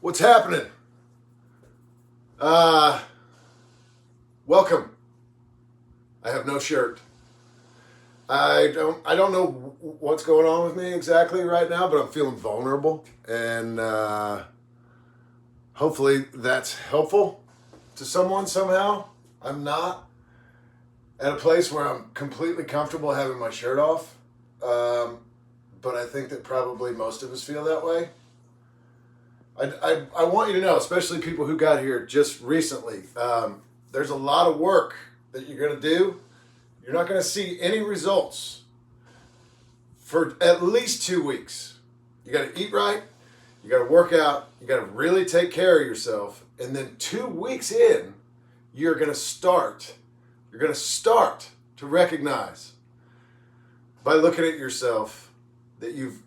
What's happening? Welcome. I have no shirt. I don't know what's going on with me exactly right now, but I'm feeling vulnerable, and hopefully that's helpful to someone somehow. I'm not at a place where I'm completely comfortable having my shirt off, but I think that probably most of us feel that way. I want you to know, especially people who got here just recently, there's a lot of work that you're going to do. You're not going to see any results for at least 2 weeks. You got to eat right. You got to work out. You got to really take care of yourself. And then 2 weeks in, you're going to start. You're going to start to recognize by looking at yourself that you've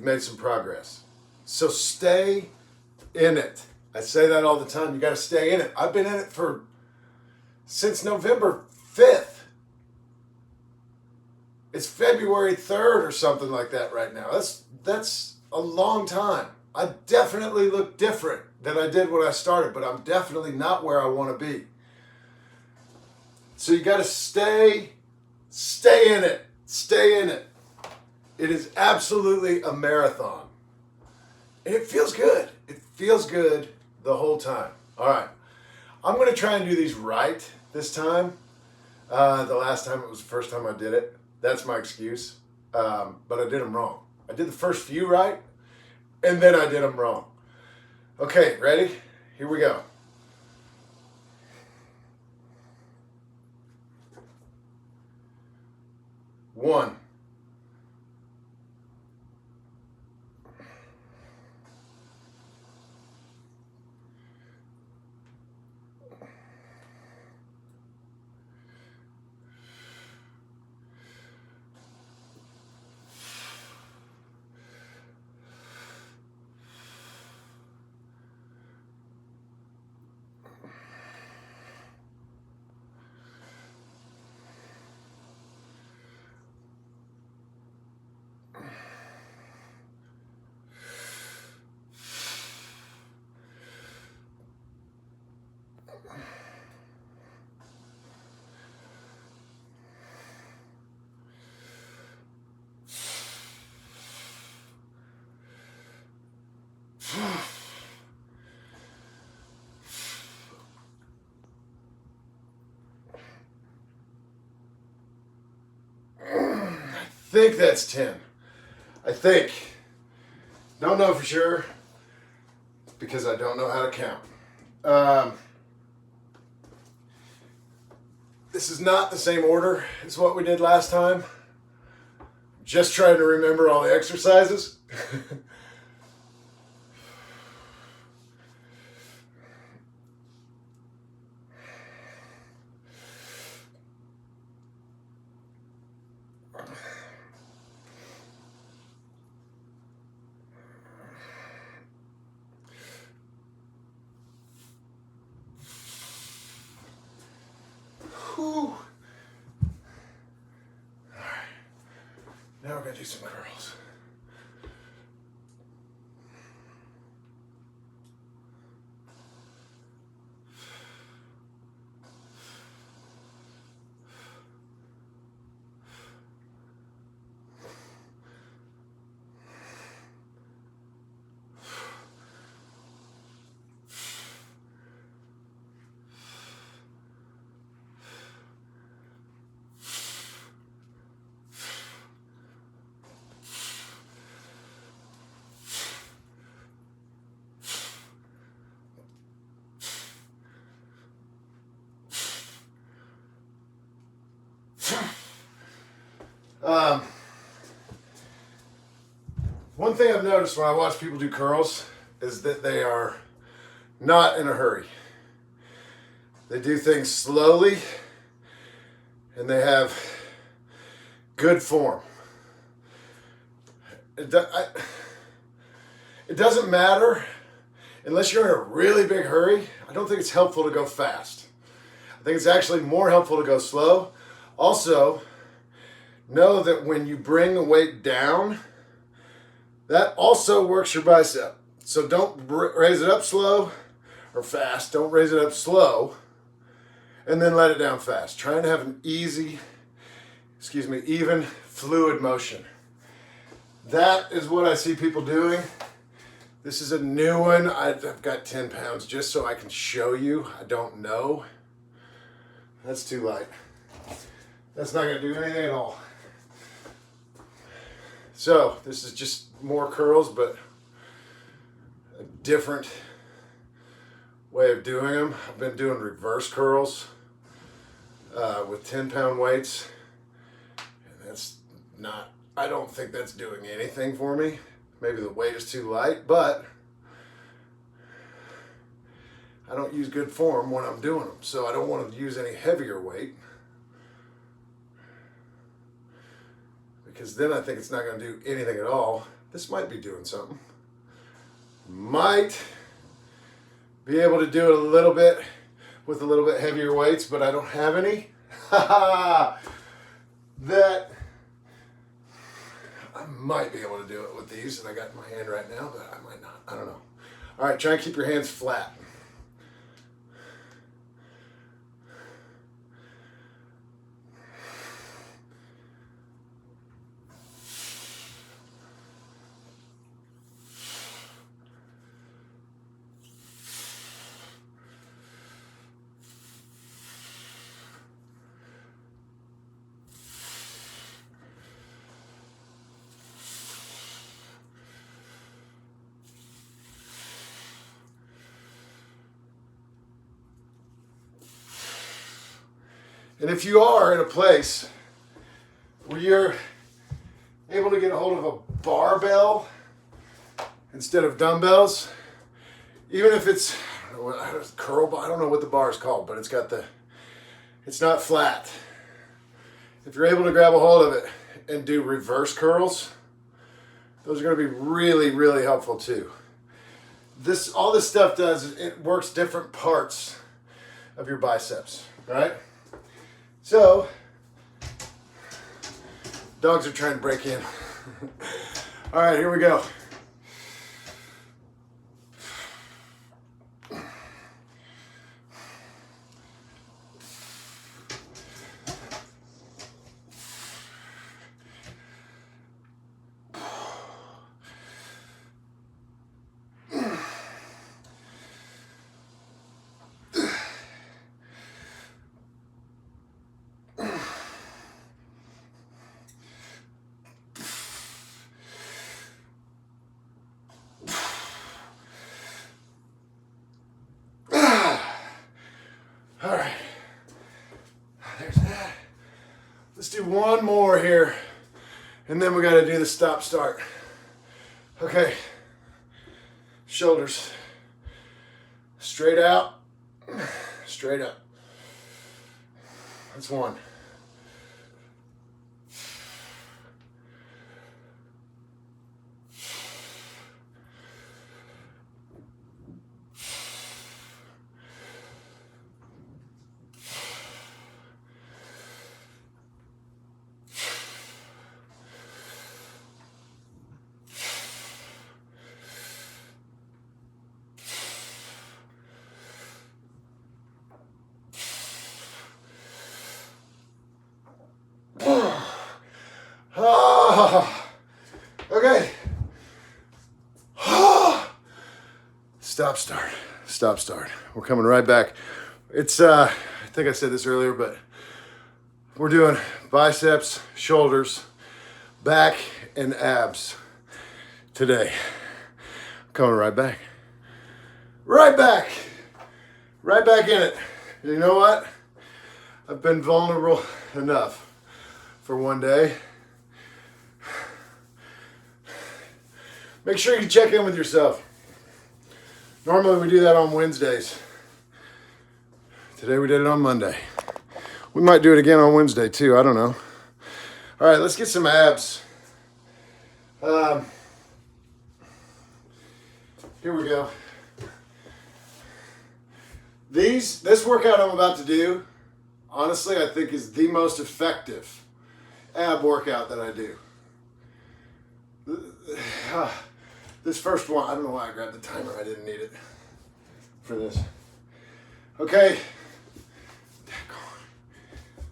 made some progress. So stay in it. I say that all the time. You got to stay in it. I've been in it since November 5th. It's February 3rd or something like that right now. That's a long time. I definitely look different than I did when I started, but I'm definitely not where I want to be. So you got to stay in it. Stay in it. It is absolutely a marathon. And it feels good. It feels good the whole time. All right. I'm going to try and do these right this time. The last time it was the first time I did it. That's my excuse. But I did them wrong. I did the first few right, and then I did them wrong. Okay, ready? Here we go. One. I think that's 10. I think. Don't know for sure because I don't know how to count. This is not the same order as what we did last time. Just trying to remember all the exercises. Whew. All right. Now we're going to do some curls. One thing I've noticed when I watch people do curls is that they are not in a hurry. They do things slowly and they have good form. It doesn't matter unless you're in a really big hurry. I don't think it's helpful to go fast. I think it's actually more helpful to go slow. Also, know that when you bring the weight down, that also works your bicep. So don't raise it up slow or fast. Don't raise it up slow and then let it down fast. Trying to have an even fluid motion. That is what I see people doing. This is a new one. I've got 10 pounds just so I can show you. I don't know. That's too light. That's not going to do anything at all. So this is just more curls, but a different way of doing them. I've been doing reverse curls with 10-pound weights. And that's not, I don't think that's doing anything for me. Maybe the weight is too light, but I don't use good form when I'm doing them. So I don't want to use any heavier weight, because then I think it's not going to do anything at all. This might be doing something. Might be able to do it a little bit with a little bit heavier weights, but I don't have any. That I might be able to do it with these that I got in my hand right now, but I might not. I don't know. All right, try and keep your hands flat. And if you are in a place where you're able to get a hold of a barbell instead of dumbbells, even if it's curl bar, I don't know what the bar is called, but it's not flat. If you're able to grab a hold of it and do reverse curls, those are going to be really, really helpful too. All this stuff does, it works different parts of your biceps, right? So, dogs are trying to break in. All right, here we go. All right, there's that. Let's do one more here, and then we got to do the stop start. Okay, shoulders, straight out, straight up. That's one. Okay. Stop start. Stop start. We're coming right back. It's I think I said this earlier, but we're doing biceps, shoulders, back, and abs today. I'm coming right back. Right back. Right back in it. You know what? I've been vulnerable enough for one day. Make sure you check in with yourself. Normally we do that on Wednesdays. Today we did it on Monday. We might do it again on Wednesday too, I don't know. All right, let's get some abs. Here we go. This workout I'm about to do, honestly, I think is the most effective ab workout that I do. This first one, I don't know why I grabbed the timer. I didn't need it for this. Okay.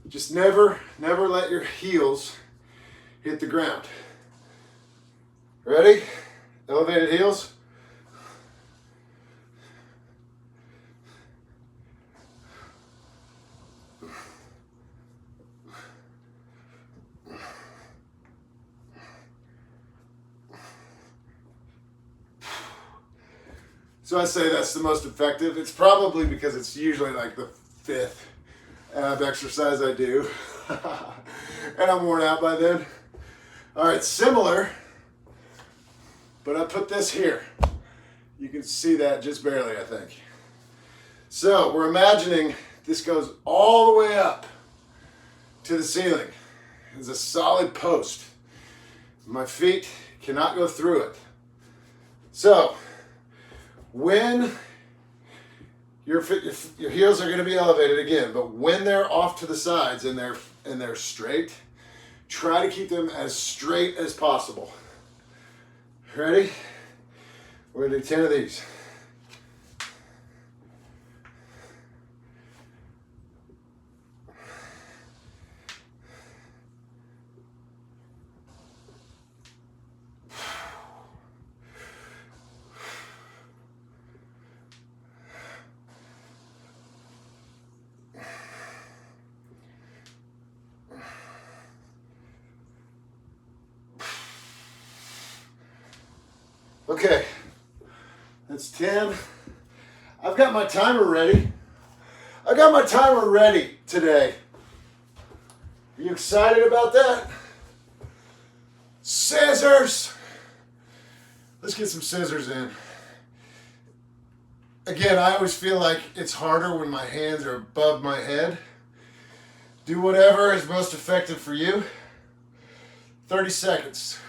Just never let your heels hit the ground. Ready? Elevated heels. So I say that's the most effective. It's probably because it's usually like the 5th ab exercise I do. And I'm worn out by then. All right, similar, but I put this here. You can see that just barely, I think. So we're imagining this goes all the way up to the ceiling. It's a solid post. My feet cannot go through it. So when your heels are going to be elevated again, but when they're off to the sides and they're straight, try to keep them as straight as possible. Ready? We're going to do 10 of these. Okay, that's 10. I've got my timer ready. I got my timer ready today. Are you excited about that? Scissors! Let's get some scissors in. Again, I always feel like it's harder when my hands are above my head. Do whatever is most effective for you. 30 seconds.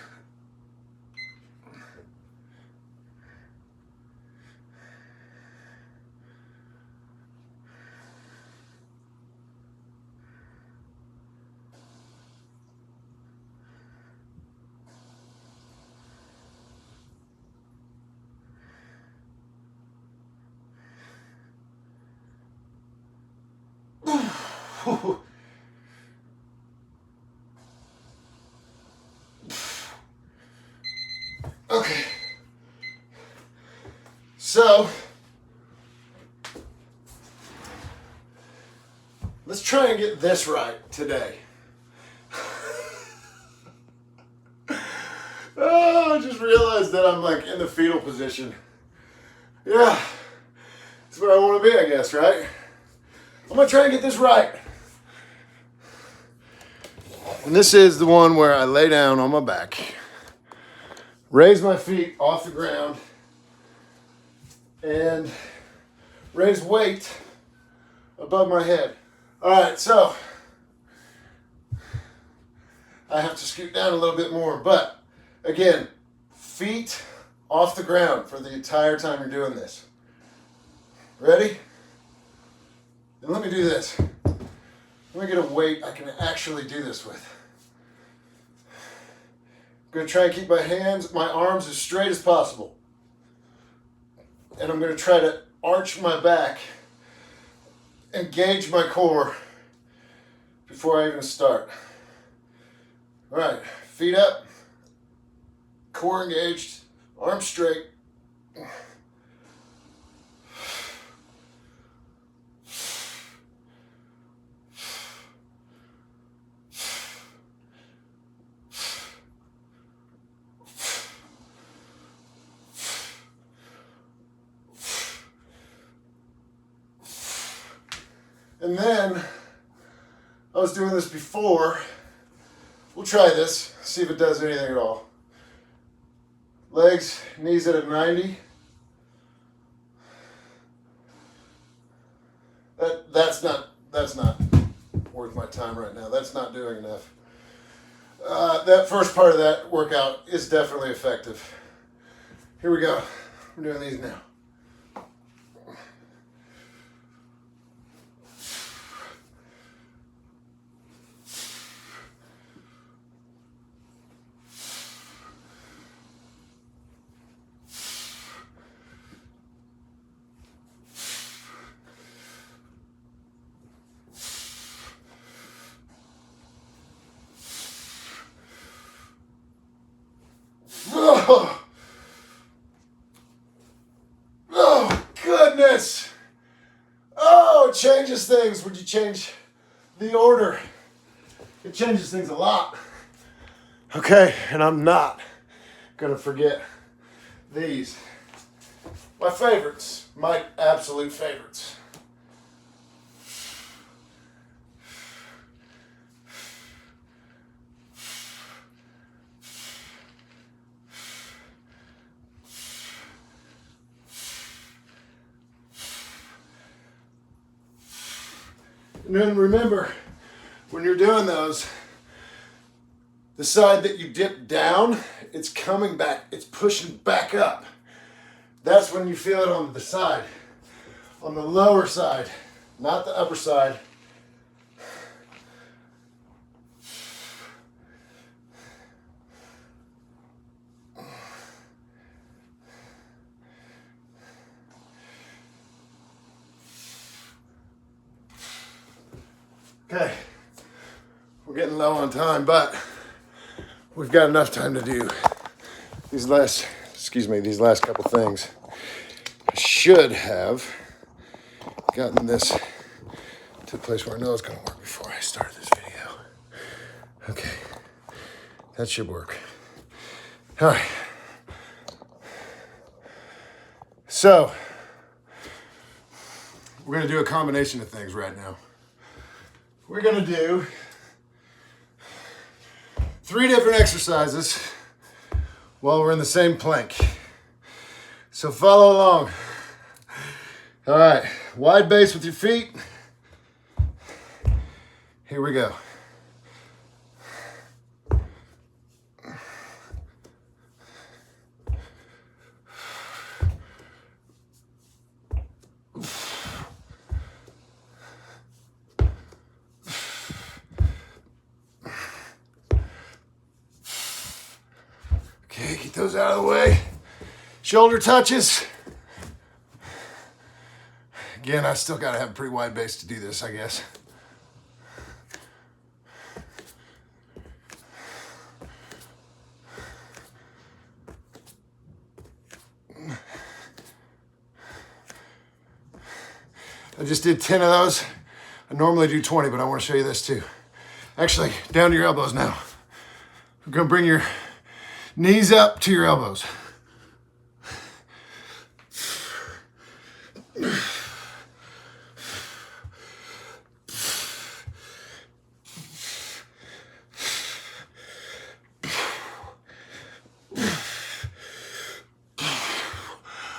Okay. So, let's try and get this right today. Oh, I just realized that I'm like in the fetal position. Yeah, that's where I want to be, I guess, right? I'm going to try and get this right. And this is the one where I lay down on my back, raise my feet off the ground, and raise weight above my head. All right, so I have to scoot down a little bit more, but again, feet off the ground for the entire time you're doing this. Ready? And let me do this. Let me get a weight I can actually do this with. I'm going to try and keep my arms as straight as possible. And I'm going to try to arch my back, engage my core before I even start. All right, feet up, core engaged, arms straight. And then, I was doing this before. We'll try this, see if it does anything at all. Legs, knees at a 90. That's not worth my time right now. That's not doing enough. That first part of that workout is definitely effective. Here we go. We're doing these now. goodness. Oh, it changes things when you change the order. It changes things a lot. Okay, and I'm not gonna forget these. My favorites, my absolute favorites. And then remember, when you're doing those, the side that you dip down, it's coming back, it's pushing back up. That's when you feel it on the side, on the lower side, not the upper side. Okay, we're getting low on time, but we've got enough time to do these last couple things. I should have gotten this to a place where I know it's gonna work before I started this video. Okay, that should work. All right. So, we're gonna do a combination of things right now. We're gonna do 3 different exercises while we're in the same plank. So follow along. All right, wide base with your feet. Here we go. Okay, get those out of the way. Shoulder touches. Again, I still gotta have a pretty wide base to do this, I guess. I just did 10 of those. I normally do 20, but I want to show you this too. Actually, down to your elbows now. We're gonna bring your knees up to your elbows.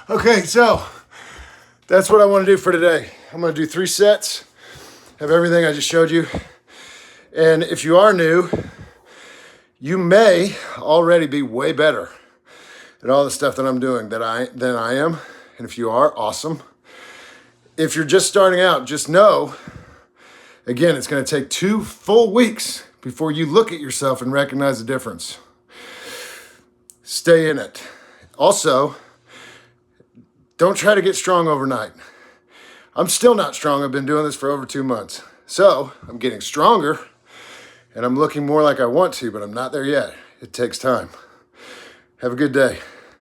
Okay, so that's what I want to do for today. I'm going to do 3 sets, have everything I just showed you. And if you are new, you may already be way better at all the stuff that I'm doing than I am. And if you are, awesome. If you're just starting out, just know, again, it's going to take 2 full weeks before you look at yourself and recognize the difference. Stay in it. Also, don't try to get strong overnight. I'm still not strong. I've been doing this for over 2 months. So I'm getting stronger and I'm looking more like I want to, but I'm not there yet. It takes time. Have a good day.